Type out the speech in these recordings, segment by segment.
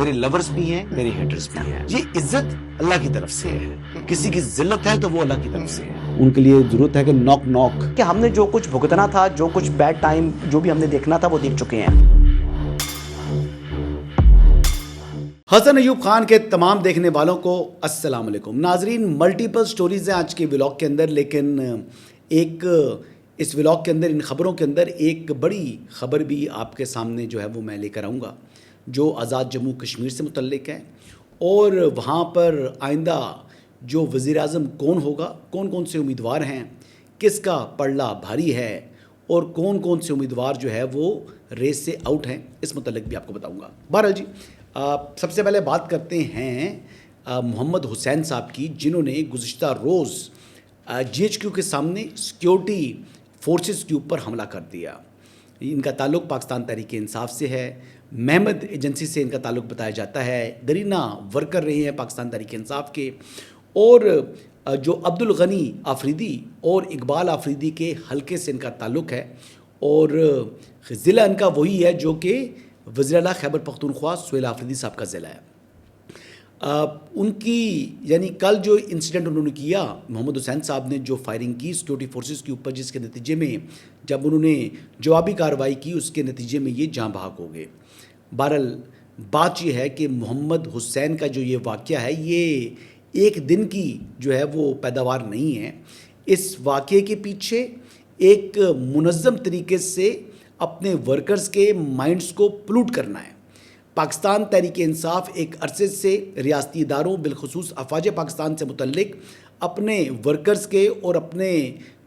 میرے لورز بھی ہیں، میرے ہیٹرز بھی ہیں. یہ عزت اللہ کی طرف سے ہے. کسی کی ذلت ہے تو وہ اللہ کی طرف سے ہے. ان کے لیے ضرورت ہے کہ نوک نوک کہ ہم نے جو کچھ بھگتنا تھا، جو کچھ بیڈ ٹائم جو بھی ہم نے دیکھنا تھا وہ دیکھ چکے ہیں. حسن ایوب خان کے تمام دیکھنے والوں کو السلام علیکم. ناظرین، ملٹیپل سٹوریز ہیں آج کے ولاگ کے اندر، لیکن ایک اس ولاگ کے اندر، ان خبروں کے اندر ایک بڑی خبر بھی آپ کے سامنے جو ہے وہ میں لے کر آؤں گا، جو آزاد جموں کشمیر سے متعلق ہے. اور وہاں پر آئندہ جو وزیر اعظم کون ہوگا، کون کون سے امیدوار ہیں، کس کا پلڑا بھاری ہے، اور کون کون سے امیدوار جو ہے وہ ریس سے آؤٹ ہیں، اس متعلق بھی آپ کو بتاؤں گا. بہرحال جی، سب سے پہلے بات کرتے ہیں محمد حسین صاحب کی، جنہوں نے گزشتہ روز جی ایچ کیو کے سامنے سیکیورٹی فورسز کے اوپر حملہ کر دیا. ان کا تعلق پاکستان تحریک انصاف سے ہے. محمد ایجنسی سے ان کا تعلق بتایا جاتا ہے. گرینہ ورکر رہے ہیں پاکستان تحریک انصاف کے. اور جو عبدالغنی آفریدی اور اقبال آفریدی کے حلقے سے ان کا تعلق ہے. اور ضلع ان کا وہی ہے جو کہ وزیر اعلیٰ خیبر پختونخوا سہیل آفریدی صاحب کا ضلع ہے. ان کی یعنی کل جو انسیڈنٹ انہوں نے کیا، محمد حسین صاحب نے جو فائرنگ کی سیکورٹی فورسز کے اوپر، جس کے نتیجے میں جب انہوں نے جوابی کارروائی کی، اس کے نتیجے میں یہ جاں بحق ہو گئے. بہرحال بات یہ ہے کہ محمد حسین کا جو یہ واقعہ ہے، یہ ایک دن کی جو ہے وہ پیداوار نہیں ہے. اس واقعے کے پیچھے ایک منظم طریقے سے اپنے ورکرز کے مائنڈز کو پلوٹ کرنا ہے. پاکستان تحریک انصاف ایک عرصے سے ریاستی اداروں، بالخصوص افواج پاکستان سے متعلق اپنے ورکرز کے اور اپنے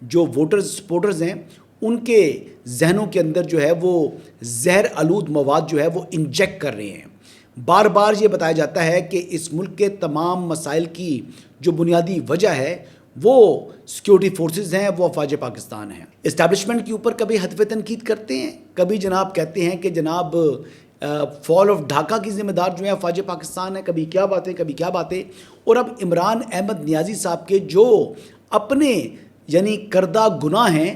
جو ووٹرز سپورٹرز ہیں، ان کے ذہنوں کے اندر جو ہے وہ زہر آلود مواد جو ہے وہ انجیکٹ کر رہے ہیں. بار بار یہ بتایا جاتا ہے کہ اس ملک کے تمام مسائل کی جو بنیادی وجہ ہے وہ سیکیورٹی فورسز ہیں، وہ افواج پاکستان ہیں. اسٹیبلشمنٹ کے اوپر کبھی ہدف تنقید کرتے ہیں، کبھی جناب کہتے ہیں کہ جناب فال آف ڈھاکہ کی ذمہ دار جو ہے افواج پاکستان ہے، کبھی کیا باتیں. اور اب عمران احمد نیازی صاحب کے جو اپنے یعنی کردہ گناہ ہیں،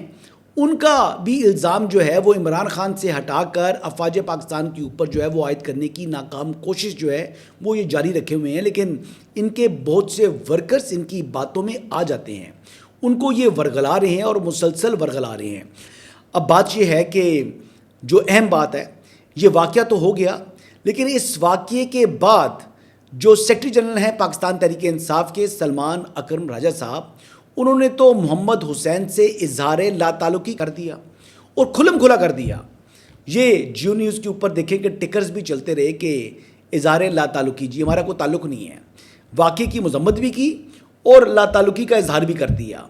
ان کا بھی الزام جو ہے وہ عمران خان سے ہٹا کر افواج پاکستان کے اوپر جو ہے وہ عائد کرنے کی ناکام کوشش جو ہے وہ یہ جاری رکھے ہوئے ہیں. لیکن ان کے بہت سے ورکرز ان کی باتوں میں آ جاتے ہیں، ان کو یہ ورگلا رہے ہیں اور مسلسل ورگلا رہے ہیں. اب بات یہ ہے کہ جو اہم بات ہے، یہ واقعہ تو ہو گیا، لیکن اس واقعے کے بعد جو سیکرٹری جنرل ہیں پاکستان تحریک انصاف کے، سلمان اکرم راجہ صاحب، انہوں نے تو محمد حسین سے اظہار لا تعلقی کر دیا اور کھلم کھلا کر دیا. یہ جیو نیوز کے اوپر دیکھیں کہ ٹکرز بھی چلتے رہے کہ اظہار لا تعلقی، جی ہمارا کوئی تعلق نہیں ہے. واقعے کی مذمت بھی کی اور لا تعلقی کا اظہار بھی کر دیا.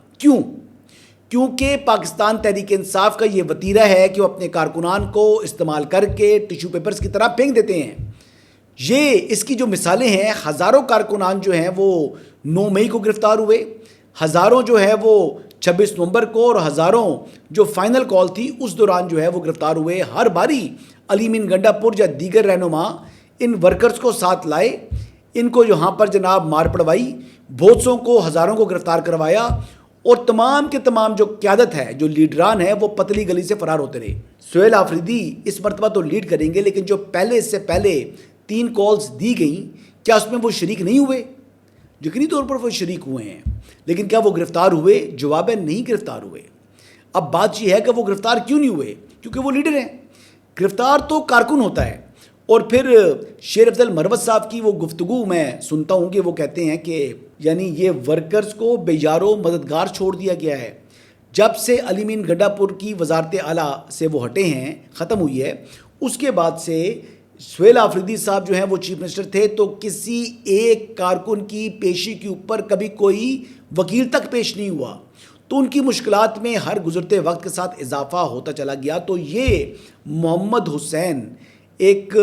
کیونکہ پاکستان تحریک انصاف کا یہ وتیرہ ہے کہ وہ اپنے کارکنان کو استعمال کر کے ٹیشو پیپرز کی طرح پھینک دیتے ہیں. یہ اس کی جو مثالیں ہیں، ہزاروں کارکنان جو ہیں وہ 9 مئی کو گرفتار ہوئے، ہزاروں جو ہے وہ 26 نومبر کو، اور ہزاروں جو فائنل کال تھی اس دوران جو ہے وہ گرفتار ہوئے. ہر باری علی مین گنڈا پور یا دیگر رہنما ان ورکرز کو ساتھ لائے، ان کو یہاں پر جناب مار پڑوائی، بہت سوں کو، ہزاروں کو گرفتار کروایا، اور تمام کے تمام جو قیادت ہے، جو لیڈران ہیں، وہ پتلی گلی سے فرار ہوتے رہے. سہیل آفریدی اس مرتبہ تو لیڈ کریں گے، لیکن جو اس سے پہلے 3 کالز دی گئیں، کیا اس میں وہ شریک نہیں ہوئے؟ یقینی طور پر وہ شریک ہوئے ہیں، لیکن کیا وہ گرفتار ہوئے؟ جواب ہے نہیں گرفتار ہوئے. اب بات یہ ہے کہ وہ گرفتار کیوں نہیں ہوئے؟ کیونکہ وہ لیڈر ہیں. گرفتار تو کارکن ہوتا ہے. اور پھر شیر افضل مروت صاحب کی وہ گفتگو میں سنتا ہوں کہ وہ کہتے ہیں کہ یعنی یہ ورکرز کو بے یار و مددگار چھوڑ دیا گیا ہے. جب سے علی مین گنڈا پور کی وزارت اعلیٰ سے وہ ہٹے ہیں، ختم ہوئی ہے، اس کے بعد سے سہیل آفریدی صاحب جو ہیں وہ چیف منسٹر تھے، تو کسی ایک کارکن کی پیشی کے اوپر کبھی کوئی وکیل تک پیش نہیں ہوا. تو ان کی مشکلات میں ہر گزرتے وقت کے ساتھ اضافہ ہوتا چلا گیا. تو یہ محمد حسین ایک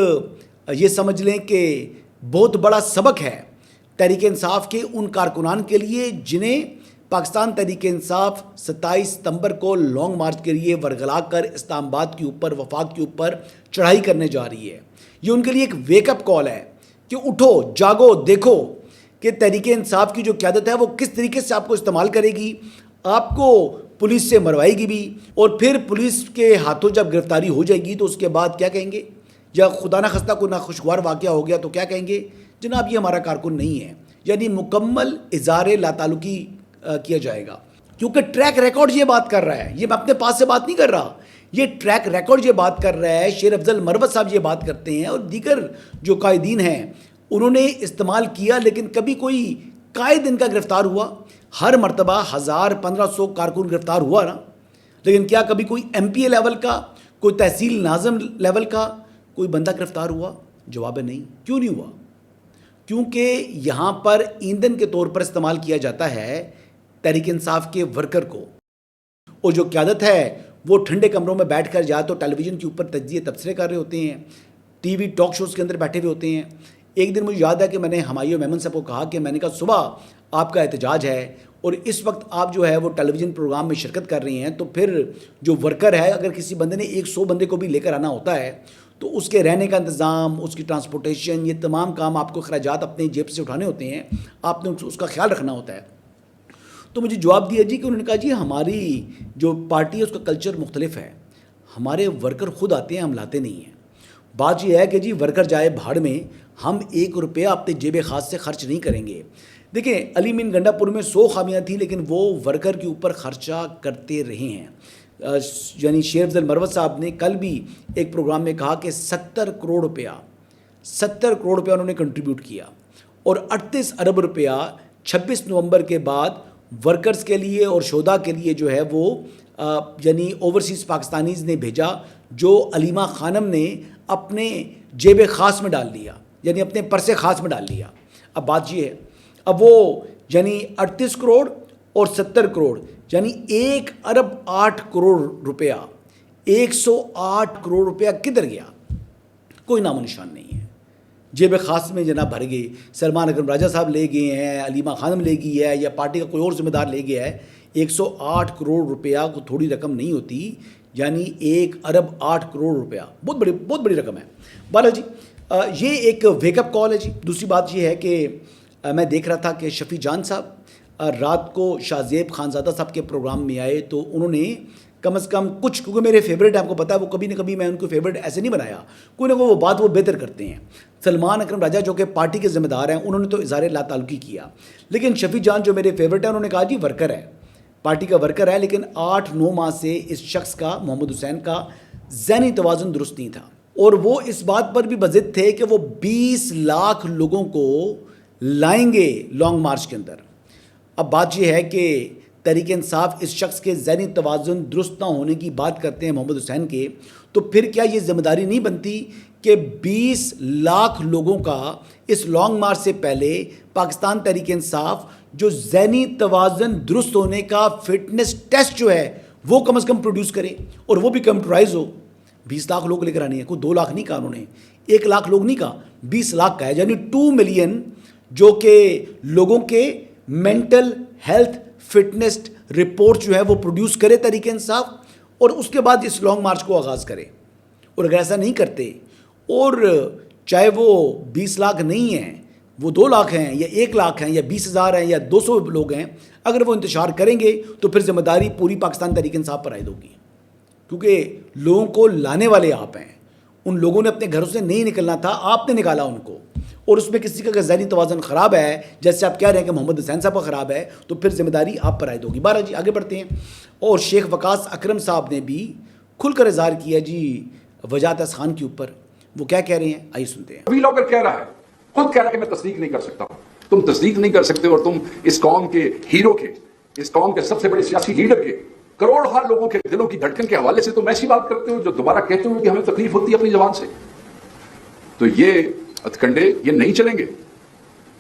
یہ سمجھ لیں کہ بہت بڑا سبق ہے تحریک انصاف کے ان کارکنان کے لیے جنہیں پاکستان تحریک انصاف 27 ستمبر کو لانگ مارچ کے لیے ورگلا کر اسلام آباد کے اوپر، وفاق کے اوپر چڑھائی کرنے جا رہی ہے. یہ ان کے لیے ایک ویک اپ کال ہے کہ اٹھو، جاگو، دیکھو کہ تحریک انصاف کی جو قیادت ہے وہ کس طریقے سے آپ کو استعمال کرے گی. آپ کو پولیس سے مروائے گی بھی، اور پھر پولیس کے ہاتھوں جب گرفتاری ہو جائے گی تو اس کے بعد کیا کہیں گے یا خدا نہ خستہ کوئی ناخوشگوار واقعہ ہو گیا تو کیا کہیں گے؟ جناب یہ ہمارا کارکن نہیں ہے، یعنی مکمل اظہار لاتعلقی کیا جائے گا، کیونکہ ٹریک ریکارڈ یہ بات کر رہا ہے، یہ میں اپنے پاس سے بات نہیں کر رہا، یہ ٹریک ریکارڈ یہ بات کر رہا ہے، شیر افضل مروت صاحب یہ بات کرتے ہیں اور دیگر جو قائدین ہیں انہوں نے استعمال کیا، لیکن کبھی کوئی قائد ان کا گرفتار ہوا؟ ہر مرتبہ 1000-1500 کارکن گرفتار ہوا نا، لیکن کیا کبھی کوئی ایم پی اے لیول کا، کوئی تحصیل ناظم لیول کا کوئی بندہ گرفتار ہوا؟ جواب ہے نہیں۔ کیوں نہیں ہوا؟ کیونکہ یہاں پر ایندھن کے طور پر استعمال کیا جاتا ہے تحریک انصاف کے ورکر کو، اور جو قیادت ہے وہ ٹھنڈے کمروں میں بیٹھ کر یا تو ٹیلی ویژن کے اوپر تجزیے تبصرے کر رہے ہوتے ہیں، ٹی وی ٹاک شوز کے اندر بیٹھے ہوئے ہوتے ہیں۔ ایک دن مجھے یاد ہے کہ میں نے ہمایوں میمن صاحب کو کہا کہ میں نے کہا صبح آپ کا احتجاج ہے اور اس وقت آپ جو ہے وہ ٹیلی ویژن پروگرام میں شرکت کر رہے ہیں، تو پھر جو ورکر ہے اگر کسی بندے نے 100 بندے کو بھی لے کر آنا ہوتا ہے تو اس کے رہنے کا انتظام، اس کی ٹرانسپورٹیشن، یہ تمام کام آپ کو اخراجات اپنے جیب سے اٹھانے ہوتے ہیں، آپ نے اس کا خیال رکھنا ہوتا ہے۔ تو مجھے جواب دیا جی کہ انہوں نے کہا جی ہماری جو پارٹی ہے اس کا کلچر مختلف ہے، ہمارے ورکر خود آتے ہیں، ہم لاتے نہیں ہیں۔ بات یہ ہے کہ جی ورکر جائے بھاڑ میں، ہم 1 روپیہ اپنے جیب خاص سے خرچ نہیں کریں گے۔ دیکھیں علی مین گنڈا پور میں 100 خامیاں تھیں لیکن وہ ورکر کے اوپر خرچہ کرتے رہے ہیں۔ یعنی شیر افضل مروت صاحب نے کل بھی ایک پروگرام میں کہا کہ 70 کروڑ روپیہ انہوں نے کنٹریبیوٹ کیا، اور 38 ارب روپیہ 26 نومبر کے بعد ورکرز کے لیے اور شہداء کے لیے جو ہے وہ یعنی اوورسیز پاکستانیز نے بھیجا، جو علیمہ خانم نے اپنے جیب خاص میں ڈال لیا، یعنی اپنے پرس خاص میں ڈال لیا۔ اب بات یہ ہے، اب وہ یعنی 38 کروڑ اور 70 کروڑ یعنی 1 ارب 8 کروڑ روپیہ، 108 کروڑ روپیہ کدھر گیا؟ کوئی نام و نشان نہیں ہے۔ جیب خاص میں جناب بھر گئے، سلمان اکرم راجہ صاحب لے گئے ہیں، علیمہ خانم لے گئی ہے، یا پارٹی کا کوئی اور ذمہ دار لے گیا ہے۔ 108 کروڑ روپیہ کو تھوڑی رقم نہیں ہوتی، یعنی 1 ارب 8 کروڑ روپیہ بہت بڑی رقم ہے۔ بہرحال جی یہ ایک ویک اپ کال ہے جی۔ دوسری بات یہ ہے کہ میں دیکھ رہا تھا کہ شفیع جان صاحب رات کو شاہ زیب خانزادہ صاحب کے پروگرام میں آئے، تو انہوں نے کم از کم کچھ، کیونکہ میرے فیوریٹ آپ کو پتا ہے، وہ کبھی نہ کبھی میں ان کو فیوریٹ ایسے نہیں بنایا، کوئی نہ کوئی وہ بات وہ بہتر کرتے ہیں۔ سلمان اکرم راجہ جو کہ پارٹی کے ذمہ دار ہیں، انہوں نے تو اظہار لا تعلقی کیا، لیکن شفیع جان جو میرے فیوریٹ ہیں انہوں نے کہا جی ورکر ہے، پارٹی کا ورکر ہے، لیکن 8-9 ماہ سے اس شخص کا، محمد حسین کا ذہنی توازن درست نہیں تھا، اور وہ اس بات پر بھی بضد تھے کہ وہ 20 لاکھ لوگوں کو لائیں گے لانگ مارچ کے اندر۔ اب بات یہ ہے کہ تحریک انصاف اس شخص کے ذہنی توازن درست نہ ہونے کی بات کرتے ہیں محمد حسین کے، تو پھر کیا یہ ذمہ داری نہیں بنتی کہ 20 لاکھ لوگوں کا اس لانگ مارچ سے پہلے پاکستان تحریک انصاف جو ذہنی توازن درست ہونے کا فٹنس ٹیسٹ جو ہے وہ کم از کم پروڈیوس کرے، اور وہ بھی کمپیوٹرائز ہو؟ 20 لاکھ لوگ لے کر آنے ہیں، کوئی 2 لاکھ نہیں کہا انہوں نے، 1 لاکھ لوگ نہیں کہا، 20 لاکھ کا ہے، یعنی 2 ملین جو کہ لوگوں کے مینٹل ہیلتھ فٹنس رپورٹ جو ہے وہ پروڈیوس کرے تحریک انصاف، اور اس کے بعد اس لانگ مارچ کو آغاز کرے۔ اور اگر ایسا نہیں کرتے، اور چاہے وہ 20 لاکھ نہیں ہیں، وہ 2 لاکھ ہیں یا 1 لاکھ ہیں یا 20,000 ہیں یا 200 لوگ ہیں، اگر وہ انتشار کریں گے تو پھر ذمہ داری پوری پاکستان تحریک انصاف پر عائد ہوگی، کیونکہ لوگوں کو لانے والے آپ ہیں۔ ان لوگوں نے اپنے گھروں سے نہیں نکلنا تھا، آپ نے نکالا ان کو، اور اس میں کسی کا ذہنی توازن خراب ہے، جیسے آپ کہہ رہے ہیں کہ محمد حسین صاحب کا خراب ہے، تو پھر ذمہ داری آپ پر عائد ہوگی۔ بارہ جی آگے بڑھتے ہیں، اور شیخ وقاص اکرم صاحب نے بھی کھل کر اظہار کیا جی وجاہت اس خان کے اوپر، وہ کیا کہہ رہے ہیں آئیے سنتے ہیں۔ ابھی لوگ کہہ رہا ہے، خود کہہ رہا ہے کہ میں تصدیق نہیں کر سکتا ہوں۔ تم تصدیق نہیں کر سکتے، اور تم اس قوم کے ہیرو کے، اس قوم کے سب سے بڑے سیاسی لیڈر کے، کروڑ ہر لوگوں کے دلوں کی دھڑکن کے حوالے سے تم ایسی بات کرتے ہو جو دوبارہ کہتے ہو کہ ہمیں تکلیف ہوتی ہے اپنی زبان سے۔ تو یہ ہتھکنڈے یہ نہیں چلیں گے۔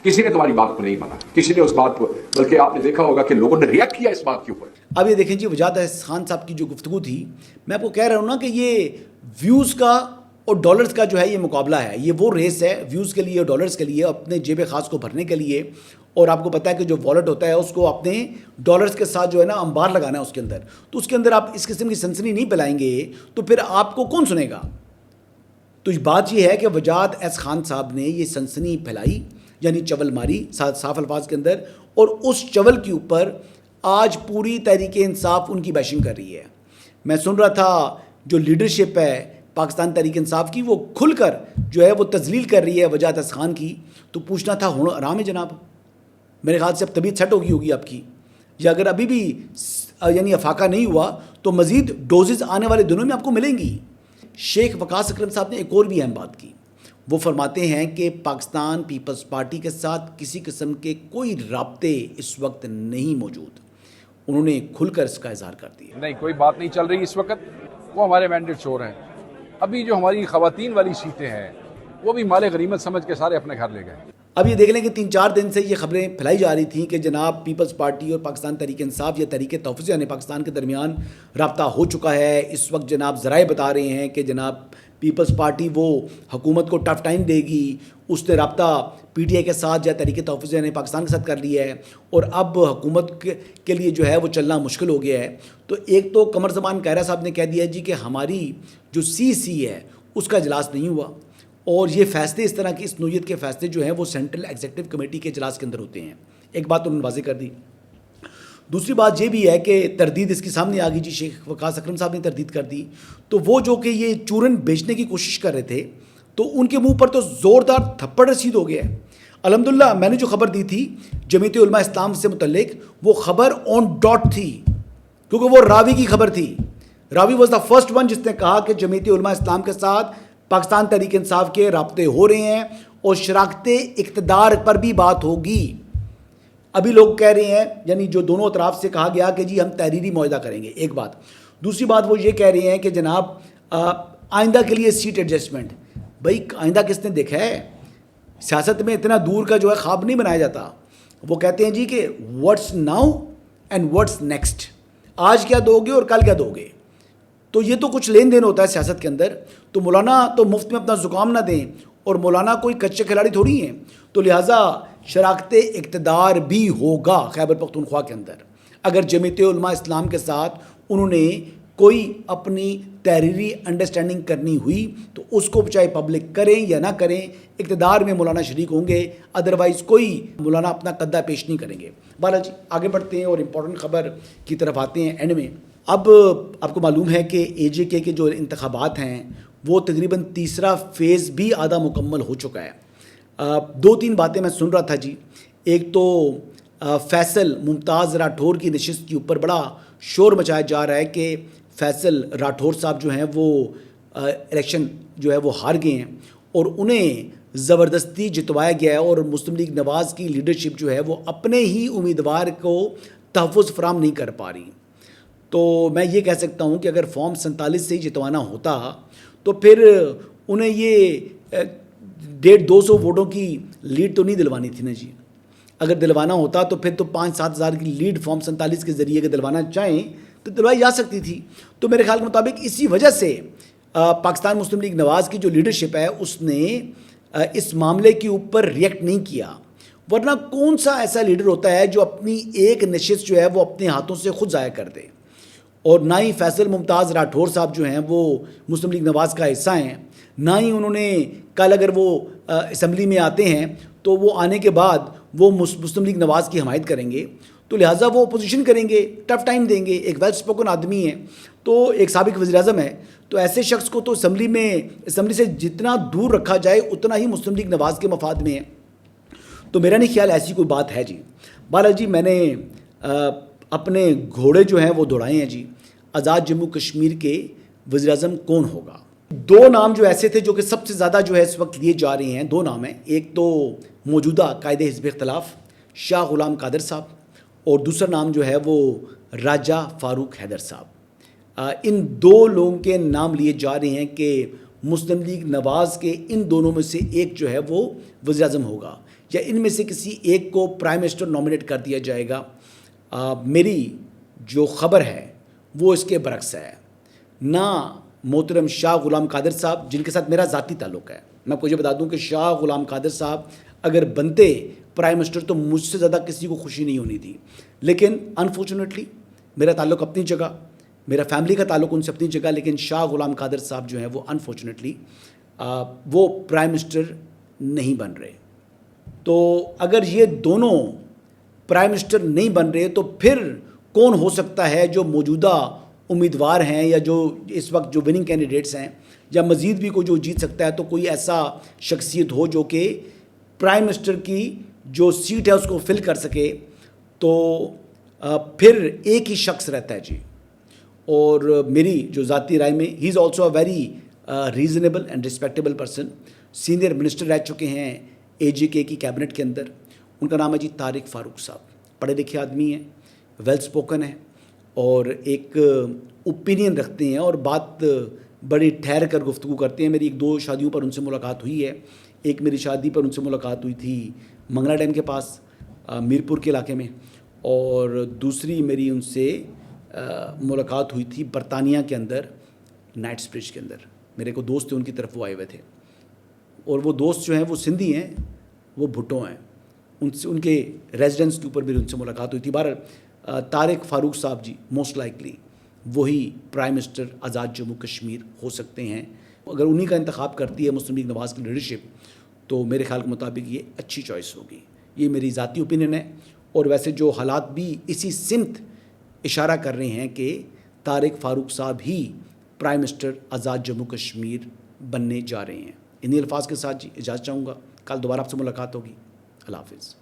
کسی نے تمہاری بات کو نہیں مانا، کسی نے اس بات کو، بلکہ آپ نے دیکھا ہوگا کہ لوگوں نے ریئیکٹ کیا اس بات کے اوپر۔ اب یہ دیکھیں جی وجاہت اس خان صاحب کی جو گفتگو تھی، میں آپ کو کہہ رہا ہوں نا کہ یہ ویوز کا اور ڈالرز کا جو ہے یہ مقابلہ ہے، یہ وہ ریس ہے ویوز کے لیے اور ڈالرز کے لیے، اپنے جیب خاص کو بھرنے کے لیے۔ اور آپ کو پتہ ہے کہ جو والٹ ہوتا ہے اس کو اپنے ڈالرز کے ساتھ جو ہے نا انبار لگانا ہے اس کے اندر، تو اس کے اندر آپ اس قسم کی سنسنی نہیں پھیلائیں گے تو پھر آپ کو کون سنے گا؟ تو بات یہ ہے کہ وجاہت ایس خان صاحب نے یہ سنسنی پھیلائی، یعنی چول ماری صاف الفاظ کے اندر، اور اس چول کے اوپر آج پوری تحریک انصاف ان کی بیشنگ کر رہی ہے۔ میں سن رہا تھا جو لیڈرشپ ہے پاکستان تحریک انصاف کی وہ کھل کر جو ہے وہ تذلیل کر رہی ہے وجاہت احسن خان کی، تو پوچھنا تھا ہوں آرام ہے جناب، میرے خیال سے اب طبیعت سیٹ ہوگی آپ کی، یا اگر ابھی بھی یعنی افاقہ نہیں ہوا تو مزید ڈوزز آنے والے دنوں میں آپ کو ملیں گی۔ شیخ وقاص اکرم صاحب نے ایک اور بھی اہم بات کی، وہ فرماتے ہیں کہ پاکستان پیپلز پارٹی کے ساتھ کسی قسم کے کوئی رابطے اس وقت نہیں موجود، انہوں نے کھل کر اس کا اظہار کر دیا۔ نہیں، کوئی بات نہیں چل رہی اس وقت، وہ ہمارے مینڈیٹ شور ہیں۔ ابھی جو ہماری خواتین والی سیٹیں ہیں وہ بھی مال غنیمت سمجھ کے سارے اپنے گھر لے گئے۔ اب یہ دیکھ لیں کہ 3-4 دن سے یہ خبریں پھیلائی جا رہی تھیں کہ جناب پیپلز پارٹی اور پاکستان تحریک انصاف یا تحریک تحفظ یعنی پاکستان کے درمیان رابطہ ہو چکا ہے۔ اس وقت جناب ذرائع بتا رہے ہیں کہ جناب پیپلز پارٹی وہ حکومت کو ٹف ٹائم دے گی، اس نے رابطہ پی ٹی آئی کے ساتھ یا تحریک تحفظ یعنی پاکستان کے ساتھ کر لیا ہے اور اب حکومت کے لیے جو ہے وہ چلنا مشکل ہو گیا ہے۔ تو ایک تو قمر زمان کائرہ صاحب نے کہہ دیا جی کہ ہماری جو سی ہے اس کا اجلاس نہیں ہوا، اور یہ فیصلے اس طرح کی اس نوعیت کے فیصلے جو ہیں وہ سینٹرل ایگزیکٹو کمیٹی کے اجلاس کے اندر ہوتے ہیں۔ ایک بات انہوں نے واضح کر دی۔ دوسری بات یہ بھی ہے کہ تردید اس کی سامنے آ گئی جی، شیخ وقاص اکرم صاحب نے تردید کر دی، تو وہ جو کہ یہ چورن بیچنے کی کوشش کر رہے تھے تو ان کے منہ پر تو زوردار تھپڑ رسید ہو گیا ہے۔ الحمدللہ میں نے جو خبر دی تھی جمعیت علماء اسلام سے متعلق، وہ خبر آن ڈاٹ تھی، کیونکہ وہ راوی کی خبر تھی۔ راوی واز دا فرسٹ ون جس نے کہا کہ جمعیت علماء اسلام کے ساتھ پاکستان تحریک انصاف کے رابطے ہو رہے ہیں اور شراکت اقتدار پر بھی بات ہوگی۔ ابھی لوگ کہہ رہے ہیں، یعنی جو دونوں اطراف سے کہا گیا کہ جی ہم تحریری معاہدہ کریں گے، ایک بات۔ دوسری بات وہ یہ کہہ رہے ہیں کہ جناب آئندہ کے لیے سیٹ ایڈجسٹمنٹ۔ بھائی آئندہ کس نے دیکھا ہے؟ سیاست میں اتنا دور کا جو ہے خواب نہیں بنایا جاتا۔ وہ کہتے ہیں جی کہ what's now and what's next, آج کیا دو گے اور کل کیا دو گے، تو یہ تو کچھ لین دین ہوتا ہے سیاست کے اندر۔ تو مولانا تو مفت میں اپنا زکام نہ دیں، اور مولانا کوئی کچے کھلاڑی تھوڑی ہیں، تو لہٰذا شراکت اقتدار بھی ہوگا خیبر پختونخوا کے اندر۔ اگر جمعیت علماء اسلام کے ساتھ انہوں نے کوئی اپنی تحریری انڈرسٹینڈنگ کرنی ہوئی تو اس کو چاہے پبلک کریں یا نہ کریں، اقتدار میں مولانا شریک ہوں گے، ادروائز کوئی مولانا اپنا قدہ پیش نہیں کریں گے۔ بالا جی آگے بڑھتے ہیں اور امپورٹنٹ خبر کی طرف آتے ہیں اینڈ میں۔ اب آپ کو معلوم ہے کہ اے جے کے جو انتخابات ہیں وہ تقریباً تیسرا فیز بھی آدھا مکمل ہو چکا ہے۔ 2-3 باتیں میں سن رہا تھا جی۔ ایک تو فیصل ممتاز راٹھور کی نشست کے اوپر بڑا شور مچایا جا رہا ہے کہ فیصل راٹھور صاحب جو ہیں وہ الیکشن جو ہے وہ ہار گئے ہیں اور انہیں زبردستی جتوایا گیا ہے، اور مسلم لیگ نواز کی لیڈرشپ جو ہے وہ اپنے ہی امیدوار کو تحفظ فراہم نہیں کر پا رہی۔ تو میں یہ کہہ سکتا ہوں کہ اگر فارم 47 سے ہی جتوانا ہوتا تو پھر انہیں یہ 150-200 ووٹوں کی لیڈ تو نہیں دلوانی تھی نا جی۔ اگر دلوانا ہوتا تو پھر تو 5-7 ہزار کی لیڈ فارم 47 کے ذریعے اگر دلوانا چاہیں تو دلوائی جا سکتی تھی۔ تو میرے خیال کے مطابق اسی وجہ سے پاکستان مسلم لیگ نواز کی جو لیڈرشپ ہے اس نے اس معاملے کے اوپر ریئیکٹ نہیں کیا، ورنہ کون سا ایسا لیڈر ہوتا ہے جو اپنی ایک نشست جو ہے وہ اپنے ہاتھوں سے خود ضائع کر دے۔ اور نہ ہی فیصل ممتاز راٹھور صاحب جو ہیں وہ مسلم لیگ نواز کا حصہ ہیں، نہ ہی انہوں نے کل اگر وہ اسمبلی میں آتے ہیں تو وہ آنے کے بعد وہ مسلم لیگ نواز کی حمایت کریں گے، تو لہٰذا وہ اپوزیشن کریں گے، ٹف ٹائم دیں گے۔ ایک ویل اسپوکن آدمی ہے، تو ایک سابق وزیر اعظم ہے، تو ایسے شخص کو تو اسمبلی سے جتنا دور رکھا جائے اتنا ہی مسلم لیگ نواز کے مفاد میں ہے۔ تو میرا نہیں خیال ایسی کوئی بات ہے جی۔ بہرحال جی میں نے اپنے گھوڑے جو ہیں وہ دوڑائے ہیں جی۔ آزاد جموں کشمیر کے وزیر اعظم کون ہوگا؟ 2 نام جو ایسے تھے جو کہ سب سے زیادہ جو ہے اس وقت لیے جا رہے ہیں، 2 نام ہیں۔ ایک تو موجودہ قائد حزب اختلاف شاہ غلام قادر صاحب، اور دوسرا نام جو ہے وہ راجہ فاروق حیدر صاحب۔ ان 2 لوگوں کے نام لیے جا رہے ہیں کہ مسلم لیگ نواز کے ان دونوں میں سے ایک جو ہے وہ وزیر اعظم ہوگا، یا ان میں سے کسی ایک کو پرائم منسٹر نامنیٹ کر دیا جائے گا۔ میری جو خبر ہے وہ اس کے برعکس ہے۔ نہ محترم شاہ غلام قادر صاحب جن کے ساتھ میرا ذاتی تعلق ہے، میں آپ کو یہ بتا دوں کہ شاہ غلام قادر صاحب اگر بنتے پرائم منسٹر تو مجھ سے زیادہ کسی کو خوشی نہیں ہونی تھی، لیکن انفارچونیٹلی میرا تعلق اپنی جگہ، میرا فیملی کا تعلق ان سے اپنی جگہ، لیکن شاہ غلام قادر صاحب جو ہیں وہ انفارچونیٹلی وہ پرائم منسٹر نہیں بن رہے۔ تو اگر یہ دونوں پرائم منسٹر نہیں بن رہے تو پھر کون ہو سکتا ہے جو موجودہ امیدوار ہیں یا جو اس وقت جو وننگ کینڈیڈیٹس ہیں یا مزید بھی کوئی جو جیت سکتا ہے تو کوئی ایسا شخصیت ہو جو کہ پرائم منسٹر کی جو سیٹ ہے اس کو فل کر سکے، تو پھر ایک ہی شخص رہتا ہے جی. اور میری جو ذاتی رائے میں he is also a very reasonable and respectable person. Senior minister رہ چکے ہیں AGK کی کیبنٹ کے اندر. ان کا نام ہے جی طارق فاروق صاحب. پڑھے لکھے آدمی ہیں، ویل اسپوکن ہیں اور ایک اوپینین رکھتے ہیں اور بات بڑی ٹھہر کر گفتگو کرتے ہیں. میری 1-2 شادیوں پر ان سے ملاقات ہوئی ہے. ایک میری شادی پر ان سے ملاقات ہوئی تھی منگلا ڈیم کے پاس میرپور کے علاقے میں، اور دوسری میری ان سے ملاقات ہوئی تھی برطانیہ کے اندر نائٹس برج کے اندر. میرے کو دوست تھے، ان کی طرف وہ آئے ہوئے تھے، اور وہ دوست جو ہیں وہ سندھی ہیں، وہ بھٹو ہیں. ان سے ان کے ریزیڈنس کے اوپر بھی ان سے ملاقات ہوئی تھی. بہرحال طارق فاروق صاحب جی موسٹ لائکلی وہی پرائم منسٹر آزاد جموں کشمیر ہو سکتے ہیں. اگر انہی کا انتخاب کرتی ہے مسلم لیگ نواز کی لیڈرشپ تو میرے خیال کے مطابق یہ اچھی چوائس ہوگی. یہ میری ذاتی اوپینین ہے. اور ویسے جو حالات بھی اسی سمت اشارہ کر رہے ہیں کہ طارق فاروق صاحب ہی پرائم منسٹر آزاد جموں کشمیر بننے جا رہے ہیں. انہی الفاظ کے ساتھ جی اجازت چاہوں گا. کل دوبارہ آپ سے ملاقات ہوگی. اللہ حافظ.